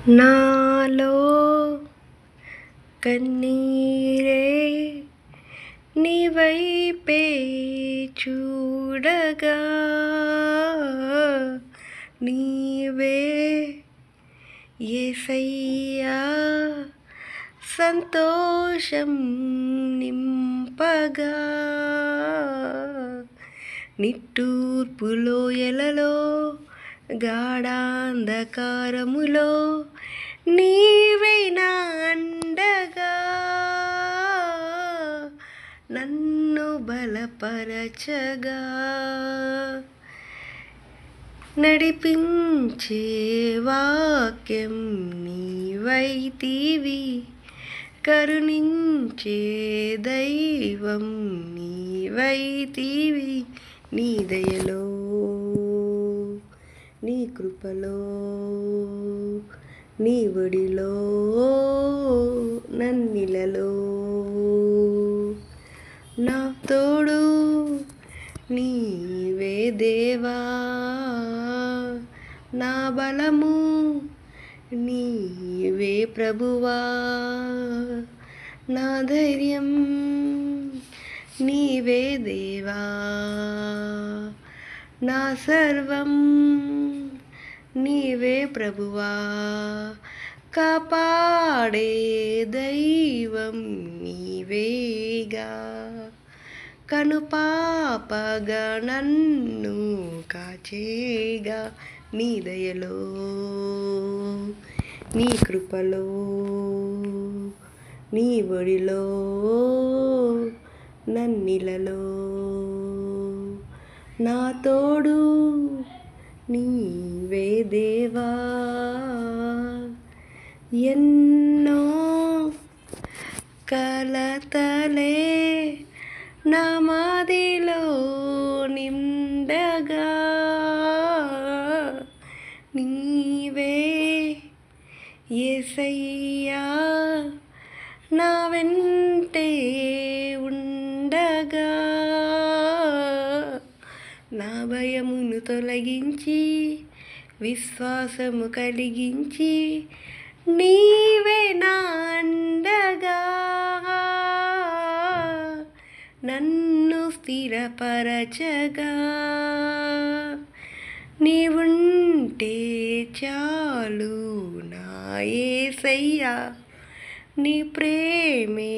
నాలో కన్నీరే నీవైపే చూడగా నీవే యేసయ్యా సంతోషం నింపగా నిట్టూర్పులో ఎలలో గాఢాంధకారములో నీవే నా అండగా నన్ను బలపరచగా నడిపించే వాక్యం నీవైతివి కరుణించే దైవం నీవైతివి నీ దయలో నీ కృపలో నీ ఒడిలో నన్నిలలో నా తోడు నీవే దేవా నా బలము నీవే ప్రభువా నా ధైర్యం నీవే దేవా నా సర్వం నీవే ప్రభువా కాపాడే దైవం నీవేగా కనుపాపగా నన్ను కాచేగా నీ దయలో నీ కృపలో నీ ఒడిలో నన్నిలలో నా తోడు నీవే దేవా ఎన్నో కలతలే నా మాదిలో నిండగా నీవే యేసయ్యా నా వెంటే ఉండగా నా భయమును తొలగించి విశ్వాసము కలిగించి నీవే నా అండగా నన్ను స్థిరపరచగా నీవుంటే చాలు నా యేసయ్యా నీ ప్రేమే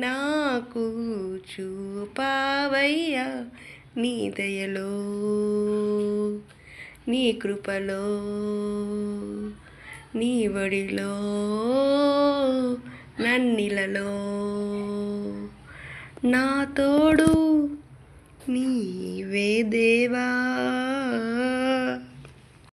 నాకు చూపావయ్యా నీ దయలో నీ కృపలో నీ ఒడిలో నన్నిలలో నా తోడు నీవే దేవా.